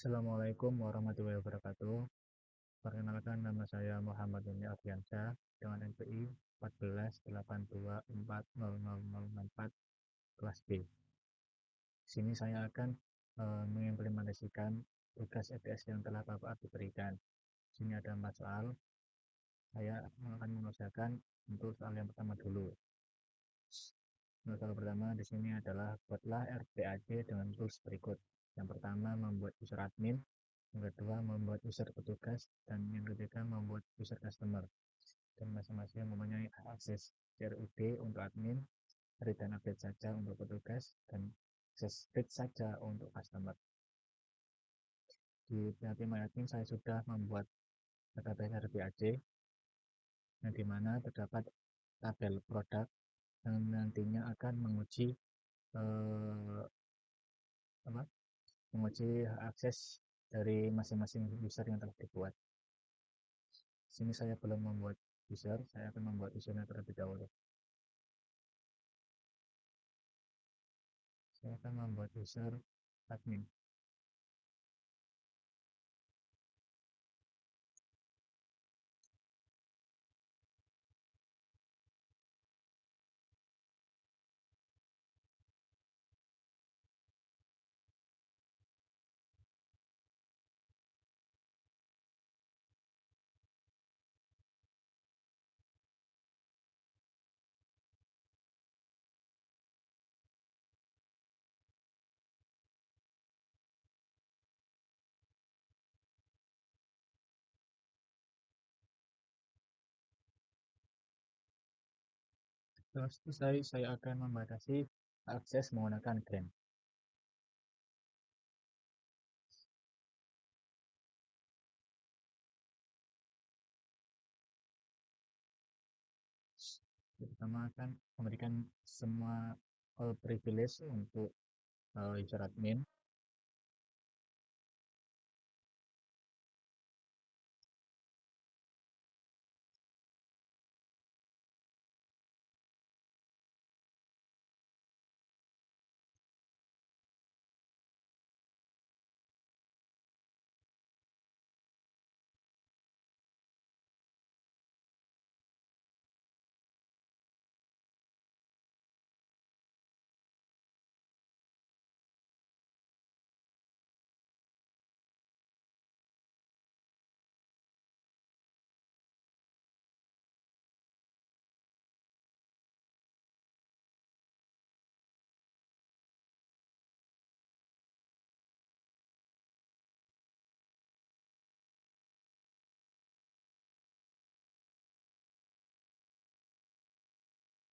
Assalamualaikum warahmatullahi wabarakatuh. Perkenalkan nama saya Muhammad Doni Ardiansyah dengan NPI 1482400064 kelas B. Di sini saya akan mengimplementasikan tugas ETS yang telah Bapak berikan. Di sini ada 4 soal. Saya akan mengerjakan untuk soal yang pertama dulu. Untuk soal pertama di sini adalah buatlah RPAD dengan tools berikut. Yang pertama membuat user admin, yang kedua membuat user petugas, dan yang ketiga membuat user customer. Dan masing-masing mempunyai akses CRUD untuk admin, read dan update saja untuk petugas, dan akses read saja untuk customer. Di PHP MyAdmin saya sudah membuat database RPAD yang dimana terdapat tabel produk yang nantinya akan menguji eh, akses dari masing-masing user yang telah dibuat. Di sini saya belum membuat user, saya akan membuat usernya terlebih dahulu. Saya akan membuat user admin. Setelah selesai, saya akan membatasi akses menggunakan grant. Pertama akan memberikan semua all privilege untuk user admin.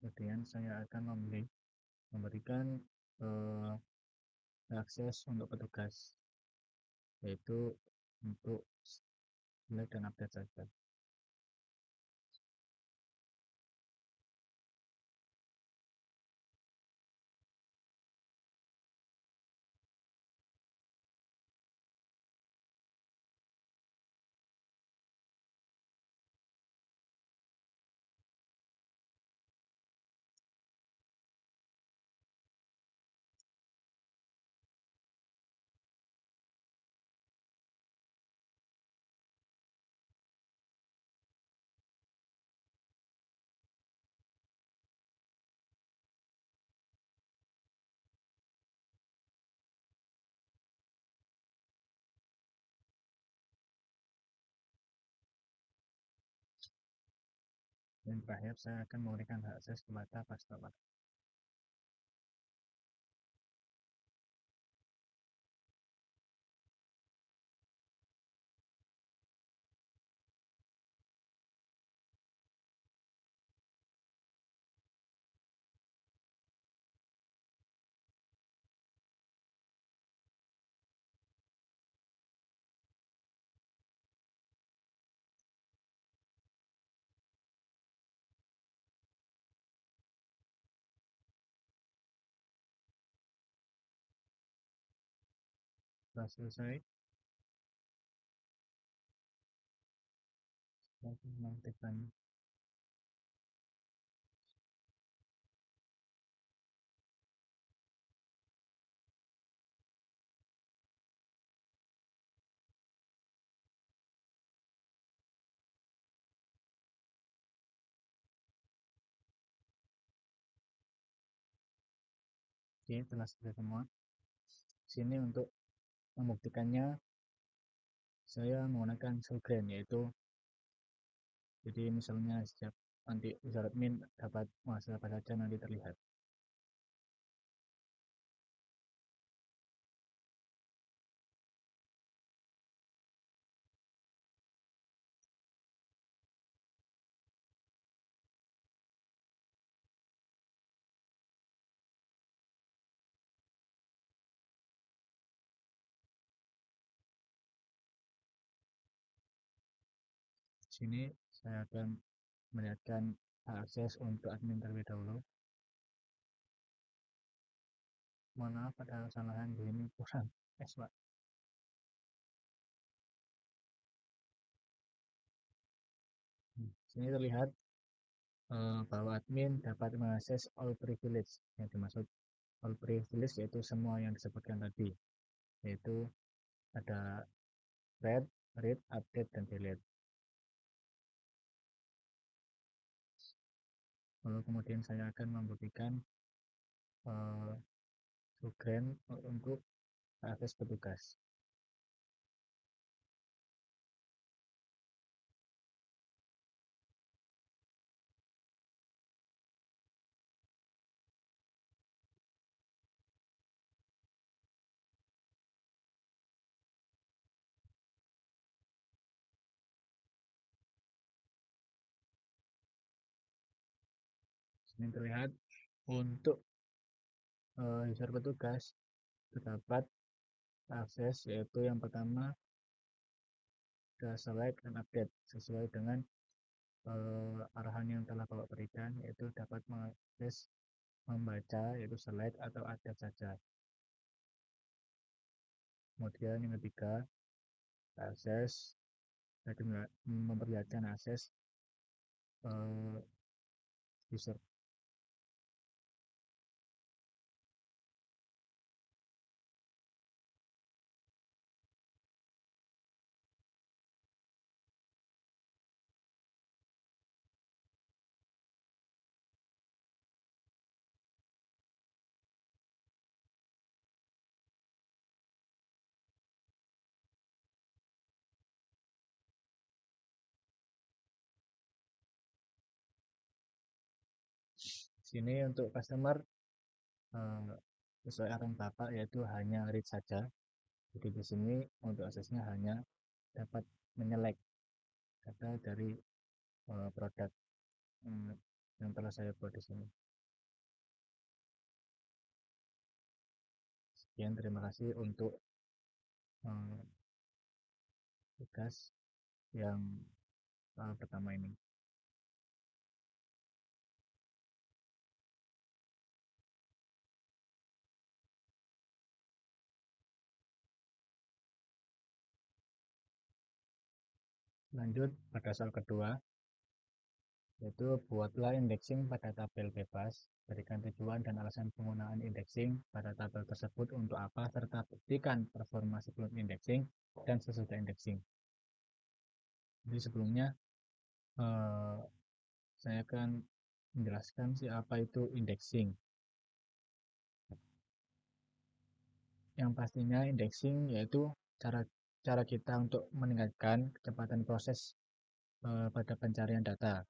Kemudian saya akan memberikan eh, akses untuk petugas, yaitu untuk delete dan update saja. Dan terakhir saya akan memberikan akses kepada customer. Setelah selesai, saya akan mengaktifkan Oke, telah selesai semua. Sini untuk membuktikannya saya menggunakan Shellgram, yaitu jadi misalnya setiap nanti user admin dapat mengakses apa saja nanti terlihat. Sini saya akan melihatkan akses untuk admin terlebih dahulu. Mohon maaf ada kesalahan di sini kurang Pak. Sini terlihat bahwa admin dapat mengakses all privilege. Yang dimaksud all privilege yaitu semua yang disebutkan tadi, yaitu ada read, update, dan delete. Lalu kemudian saya akan membuktikan Shellgram untuk akses petugas. Ini terlihat untuk user petugas terdapat akses, yaitu yang pertama ada select dan update sesuai dengan arahan yang telah Bapak berikan, yaitu dapat mengakses membaca, yaitu select atau update saja. Kemudian yang ketiga akses, jadi memperlihatkan akses user. Sini untuk customer sesuai arahan Bapak, yaitu hanya read saja. Jadi di sini untuk aksesnya hanya dapat menyelek data dari produk yang telah saya buat di sini. Sekian, terima kasih untuk tugas yang pertama ini. Lanjut pada soal kedua, yaitu buatlah indexing pada tabel bebas, berikan tujuan dan alasan penggunaan indexing pada tabel tersebut untuk apa, serta buktikan performa sebelum indexing dan sesudah indexing. Jadi sebelumnya saya akan menjelaskan apa itu indexing. Yang pastinya indexing yaitu cara kita untuk meningkatkan kecepatan proses pada pencarian data,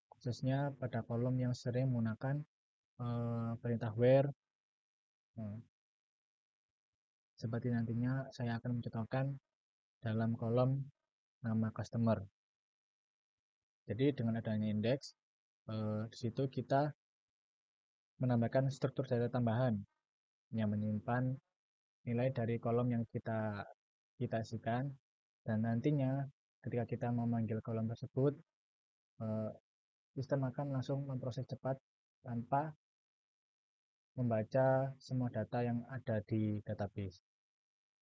khususnya pada kolom yang sering menggunakan perintah where. Seperti nantinya saya akan mencontohkan dalam kolom nama customer. Jadi dengan adanya indeks, di situ kita menambahkan struktur data tambahan yang menyimpan nilai dari kolom yang kita isikan, dan nantinya ketika kita memanggil kolom tersebut, sistem akan langsung memproses cepat tanpa membaca semua data yang ada di database.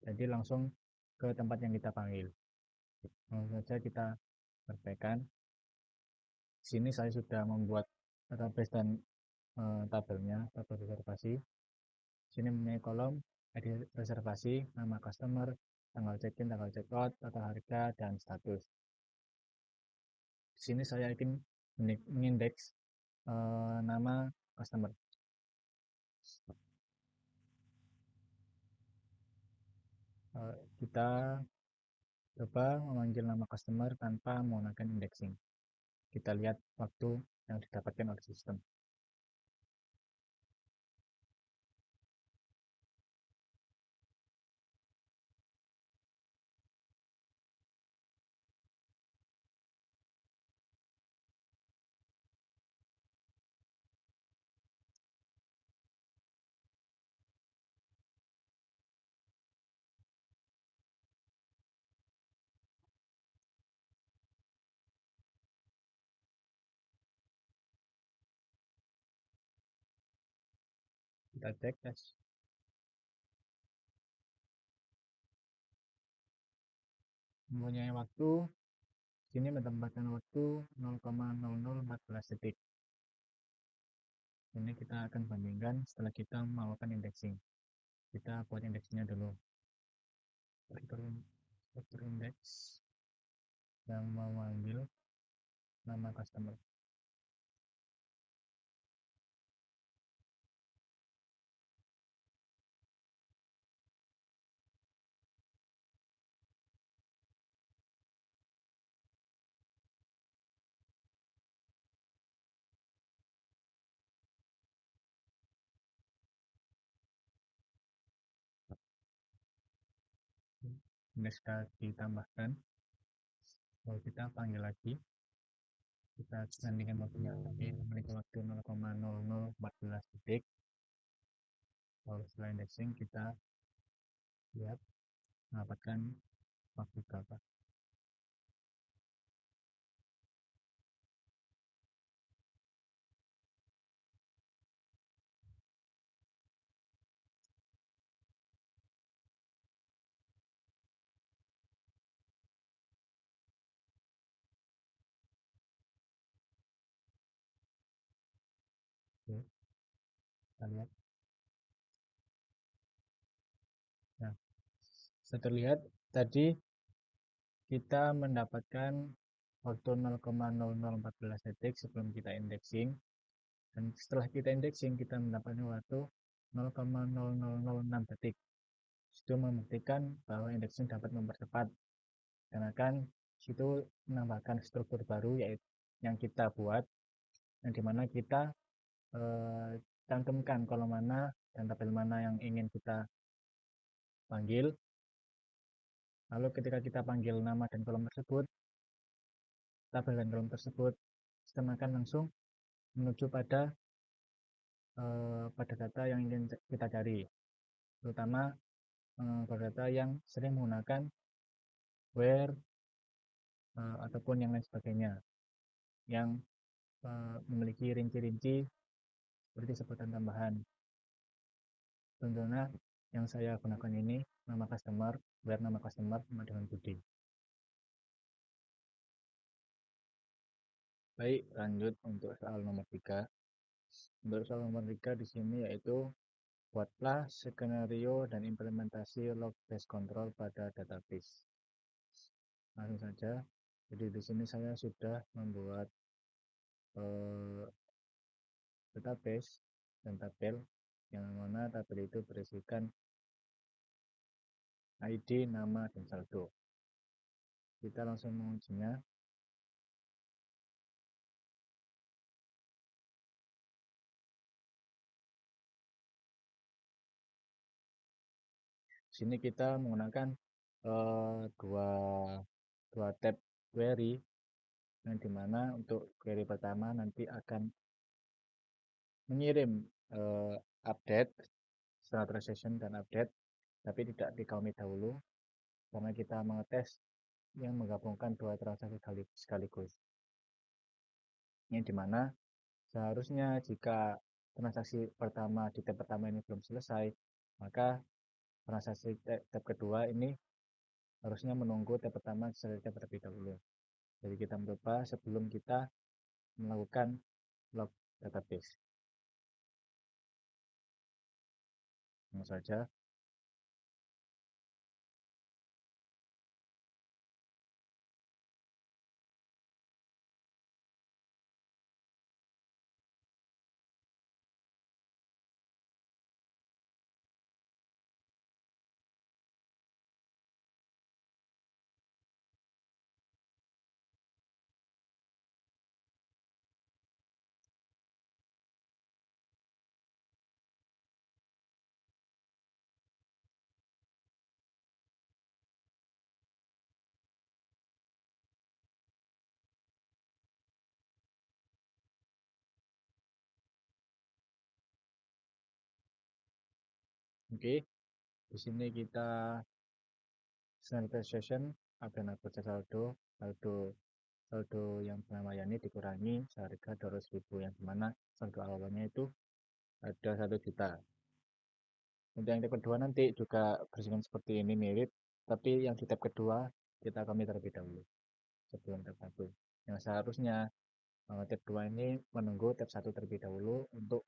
Jadi langsung ke tempat yang kita panggil. Langsung saja kita praktekkan. Di sini saya sudah membuat database dan tabelnya, tabel reservasi. Sini mempunyai kolom ID reservasi, nama customer, tanggal check-in, tanggal check-out, total harga, dan status. Di sini saya ingin mengindeks nama customer. Kita coba memanggil nama customer tanpa menggunakan indexing. Kita lihat waktu yang didapatkan oleh sistem. Kita cek tes. Mempunyai waktu, sini menambahkan waktu 0,0014 detik. Ini kita akan bandingkan setelah kita melakukan indexing. Kita buat indeksnya dulu. Struktur indeks yang memanggil nama customer. Indeks ditambahkan. Lalu kita panggil lagi. Kita bandingkan waktunya lagi, memiliki waktu 0,0014 detik. Lalu setelah indexing kita lihat mendapatkan waktu berapa. Oke, kita lihat. Nah, bisa terlihat tadi kita mendapatkan waktu 0,0014 detik sebelum kita indexing, dan setelah kita indexing kita mendapatkan waktu 0,0006 detik. Itu membuktikan bahwa indexing dapat mempercepat, karena kan situ menambahkan struktur baru yaitu yang kita buat, yang dimana kita cantumkan kolom mana dan tabel mana yang ingin kita panggil. Lalu ketika kita panggil nama dan kolom tersebut, tabel dan kolom tersebut, sistem akan langsung menuju pada data yang ingin kita cari, terutama pada data yang sering menggunakan where ataupun yang lain sebagainya, yang memiliki rinci-rinci seperti sebutan tambahan. Contohnya yang saya gunakan ini nama customer, where nama customer sama dengan Budi. Baik, lanjut untuk soal nomor 3. Untuk soal nomor 3 di sini yaitu buatlah skenario dan implementasi log based control pada database. Langsung saja. Jadi di sini saya sudah membuat database dan tabel, yang mana tabel itu berisikan ID, nama, dan saldo. Kita langsung mengujinya. Di sini kita menggunakan dua tab query, yang dimana untuk query pertama nanti akan mengirim update, setelah transaction dan update, tapi tidak di-commit dahulu karena kita mengetes yang menggabungkan dua transaksi sekaligus. Yang dimana seharusnya jika transaksi pertama di tab pertama ini belum selesai, maka transaksi tab kedua ini harusnya menunggu tab pertama selesai terlebih dahulu. Jadi kita mencoba sebelum kita melakukan log database. Langsung saja. Oke, di sini kita standardization ada nafas saldo, saldo saldo yang pernah layani dikurangi seharga 200.000 yang dimana saldo awalnya itu ada 1 juta. Untuk yang tab kedua nanti juga bersihkan seperti ini mirip, tapi yang di tab kedua kita kami terlebih dahulu sebelum tab 1. Yang seharusnya tab 2 ini menunggu tab 1 terlebih dahulu untuk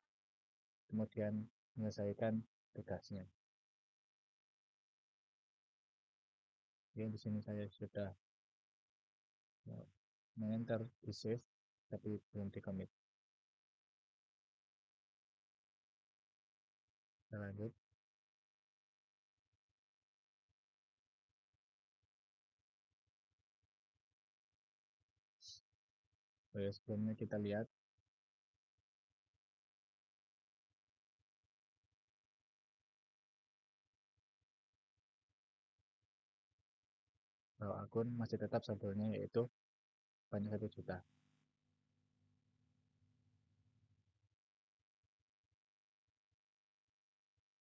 kemudian menyelesaikan tugasnya. Oke, di sini saya sudah mengenter di save tapi belum di commit. Kita lanjut. Oke, sebelumnya kita lihat bahwa akun masih tetap saldonya yaitu banyak 1 juta.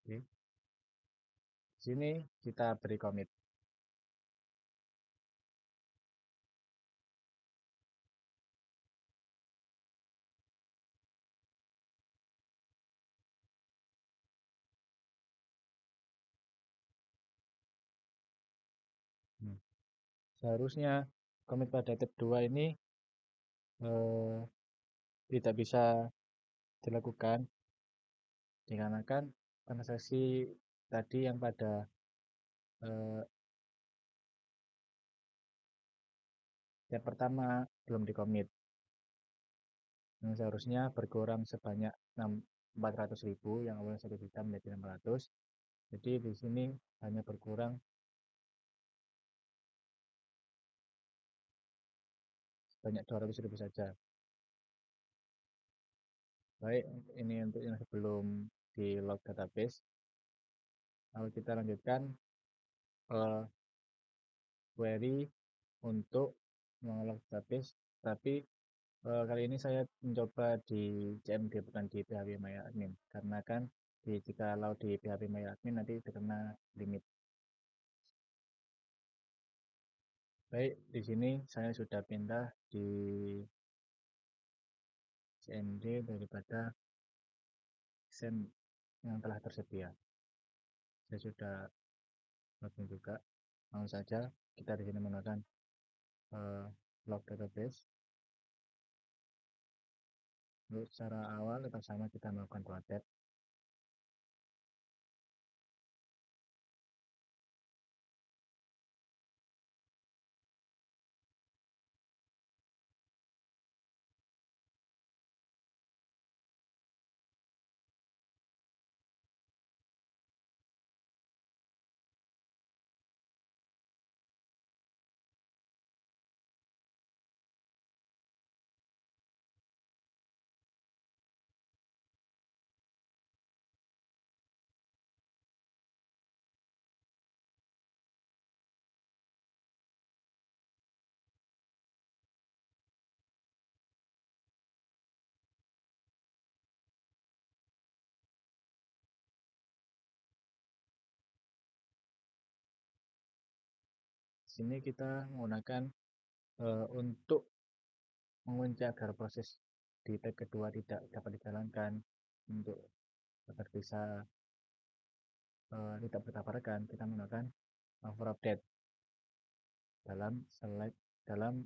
Oke. Di sini kita beri commit. Hmm. Seharusnya commit pada tab 2 ini eh, tidak bisa dilakukan dikarenakan transaksi tadi yang pada eh, tab pertama belum di commit. Yang seharusnya berkurang sebanyak 400.000 yang awalnya 1 juta menjadi 600. Jadi di sini hanya berkurang sebanyak 200.000 saja. Baik, ini untuk yang sebelum di log database. Lalu kita lanjutkan query untuk mengolah database, tapi kali ini saya mencoba di CMD bukan di PHP MyAdmin karena kan jika kalau di PHP MyAdmin nanti terkena limit. Baik, di sini saya sudah pindah di CMD daripada XAMPP yang telah tersedia. Saya sudah login juga. Langsung saja kita di sini menggunakan log database. Untuk secara awal pertama kita melakukan dua tab. Di sini kita menggunakan untuk mengunci agar proses di tab kedua tidak dapat dijalankan untuk agar bisa tidak bertabrakan, kita menggunakan for update dalam select dalam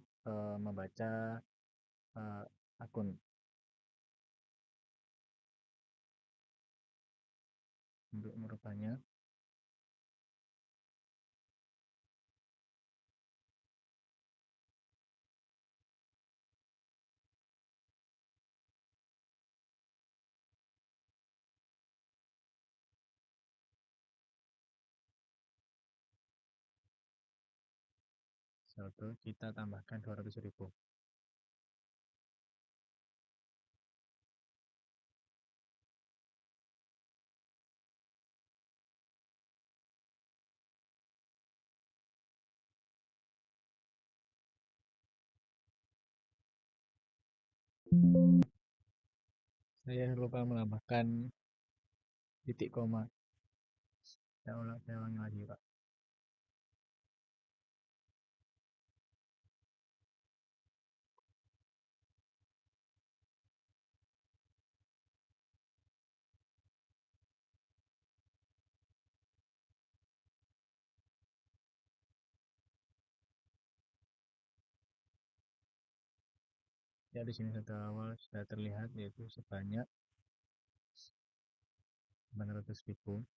membaca akun. Untuk merubahnya, saldo kita tambahkan 200.000. Saya lupa menambahkan titik koma. Saya ulangi lagi, Pak. Ya, di sini satu awal sudah terlihat yaitu sebanyak 900.000.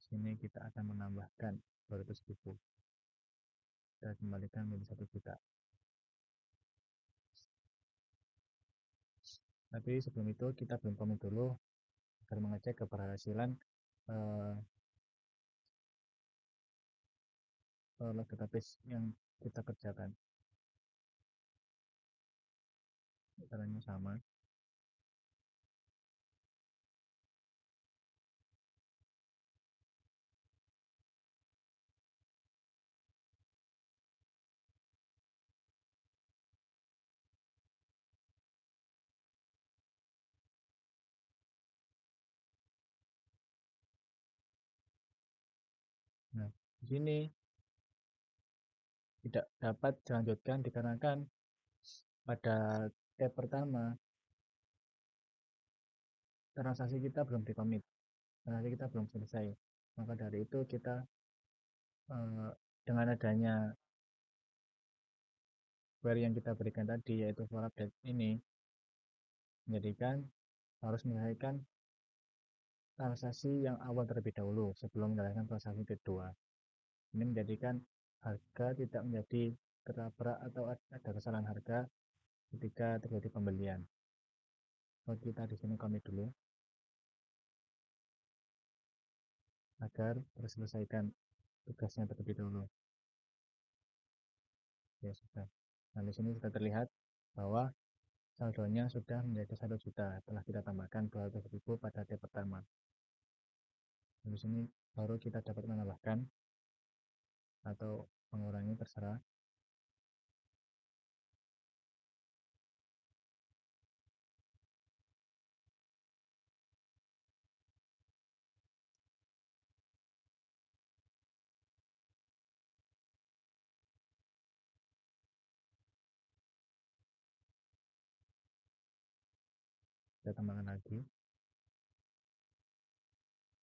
Sini kita akan menambahkan 200.000. Kita kembalikan menjadi 1 juta. Tapi sebelum itu kita belum komit dulu agar mengecek keberhasilan eh, database yang kita kerjakan. Caranya sama. Nah, di sini tidak dapat dilanjutkan dikarenakan pada tab pertama transaksi kita belum dikomit, transaksi kita belum selesai. Maka dari itu kita dengan adanya query yang kita berikan tadi yaitu for update ini menjadikan harus menyelesaikan transaksi yang awal terlebih dahulu sebelum menjalankan transaksi kedua. Ini menjadikan harga tidak menjadi terlabrak atau ada kesalahan harga ketika terjadi pembelian. So, kita di sini komit dulu agar terselesaikan tugasnya terlebih dahulu. Ya sudah. Nah, di sini sudah terlihat bahwa saldonya sudah menjadi 1 juta setelah kita tambahkan 200.000 pada tab pertama. Di sini baru kita dapat menambahkan atau mengurangi, terserah. Kita tambahkan lagi.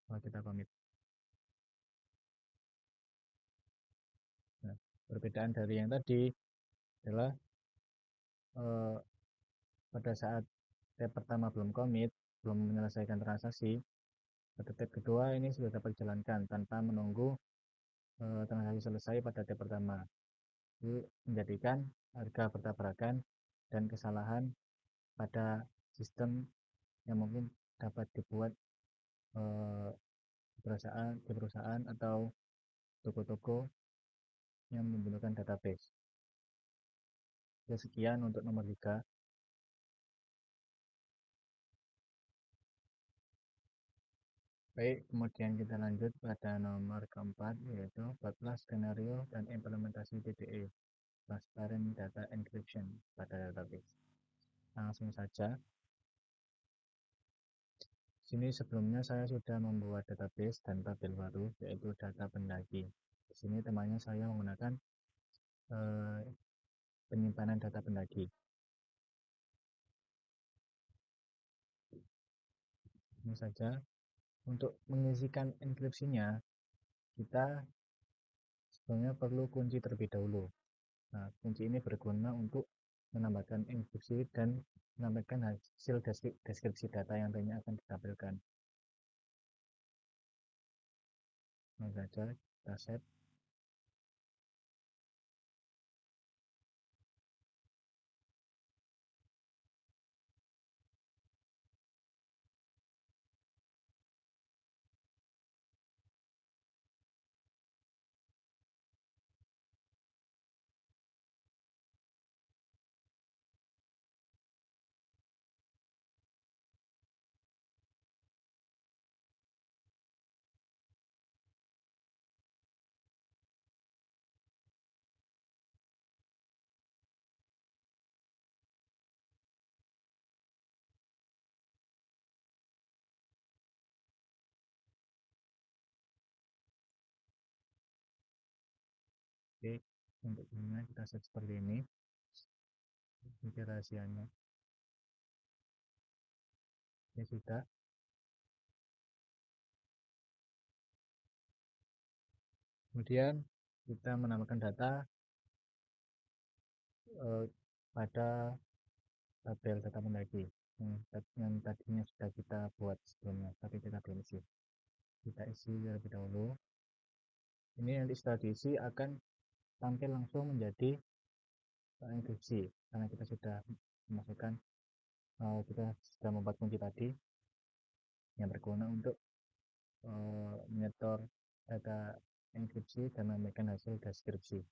Kalau kita komit. Nah, perbedaan dari yang tadi adalah eh, pada saat tab pertama belum komit, belum menyelesaikan transaksi, pada tab kedua ini sudah dapat dijalankan tanpa menunggu transaksi selesai pada tab pertama. Itu menjadikan harga bertabrakan dan kesalahan pada sistem yang mungkin dapat dibuat eh, di perusahaan atau toko-toko yang menggunakan database. Ya, sekian untuk nomor 3. Baik, kemudian kita lanjut pada nomor keempat, yaitu 14 skenario dan implementasi DDE, Transparent Data Encryption pada database. Langsung saja. Sini sebelumnya saya sudah membuat database dan tabel baru, yaitu data pendaki. Di sini temannya saya menggunakan eh, penyimpanan data pendaki. Ini saja. Untuk mengisikan enkripsinya, kita sebenarnya perlu kunci terlebih dahulu. Nah, kunci ini berguna untuk menambahkan enkripsi dan menambahkan hasil deskripsi data yang nantinya akan ditampilkan. Langsung saja kita save. Oke, untuk emailnya kita set seperti ini. Ini rahasianya. Ya sudah. Kemudian kita menambahkan data pada tabel data pendaki yang tadinya sudah kita buat sebelumnya, tapi kita belum isi. Kita isi terlebih dahulu. Ini nanti setelah diisi akan tampil langsung menjadi enkripsi karena kita sudah memasukkan kita sudah membuat kunci tadi yang berguna untuk menyetor data enkripsi dan memberikan hasil deskripsi.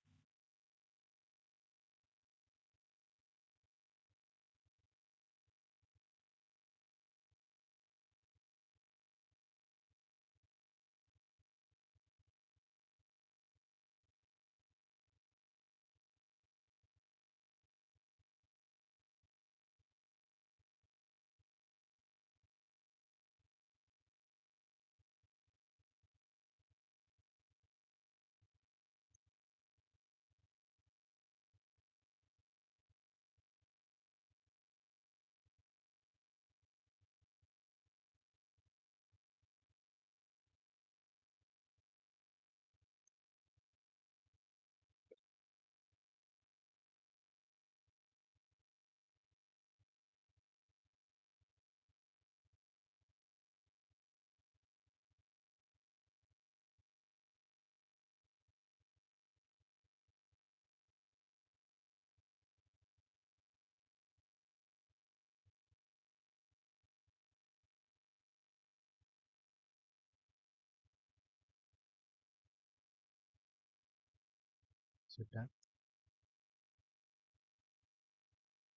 Sudah,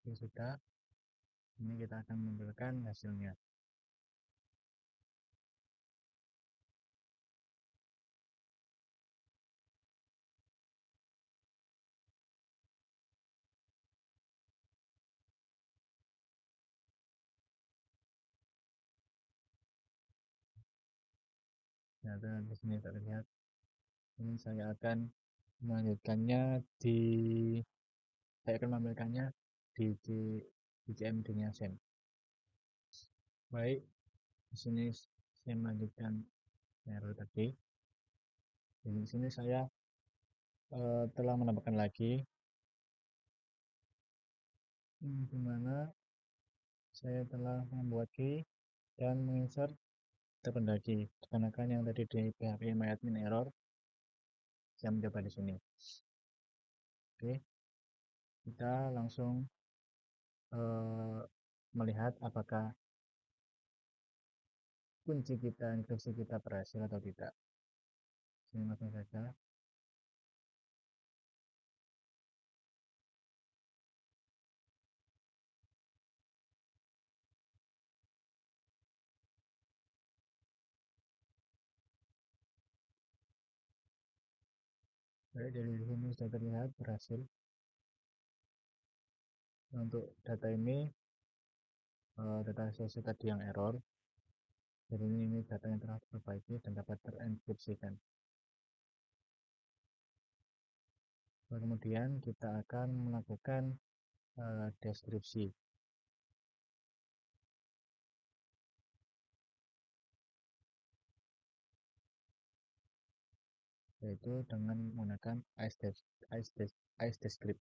ini sudah. Ini kita akan menampilkan hasilnya. Nah, di sini terlihat. Ini melanjutkannya di saya akan menampilkannya di CMD-nya Sen. Baik, di sini saya melanjutkan error tadi. Di sini saya telah menambahkan lagi di mana saya telah membuat key dan menginsert terpendaki. Dikarenakan yang tadi di PHP MyAdmin error, saya mencoba di sini. Oke, kita langsung melihat apakah kunci kita, enkripsi kita berhasil atau tidak. Sini langsung saja. Baik, dari sini sudah terlihat berhasil. Untuk data ini, data sesi tadi yang error. Jadi ini data yang telah terperbaiki dan dapat terenkripsikan. Kemudian kita akan melakukan deskripsi, yaitu dengan menggunakan IceDescript.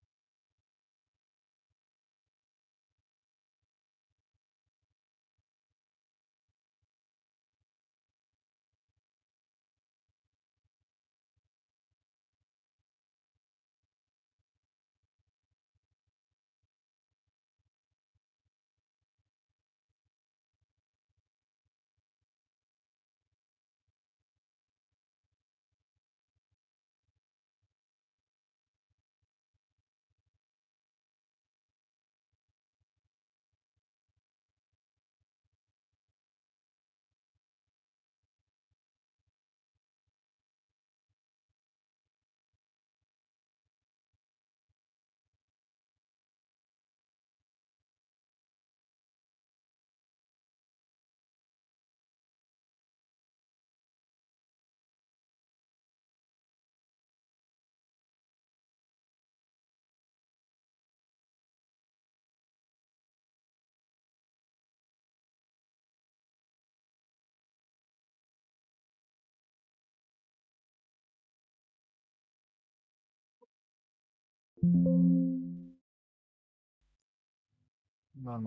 Mohon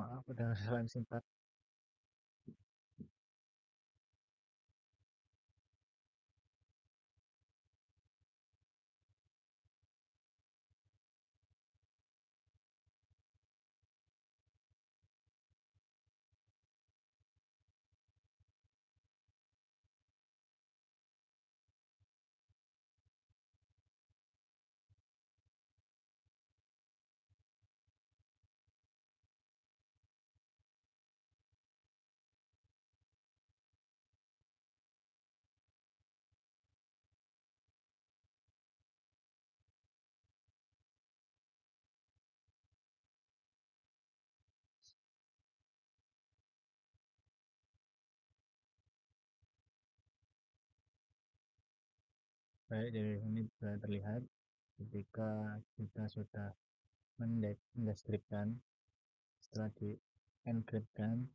maaf udah kesalahan singkat. Baik, dari sini bisa terlihat ketika kita sudah mendeskripsikan, setelah di enkripsikan,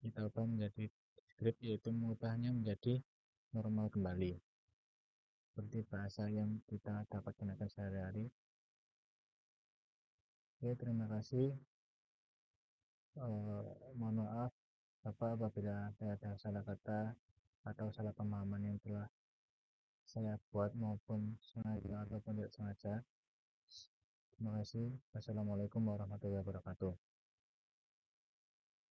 kita ubah menjadi script, yaitu mengubahnya menjadi normal kembali seperti bahasa yang kita dapat gunakan sehari-hari. Oke, terima kasih. Mohon maaf Bapak apabila saya ada salah kata atau salah pemahaman yang telah saya buat maupun sengaja ataupun tidak sengaja. Terima kasih. Wassalamualaikum warahmatullahi wabarakatuh.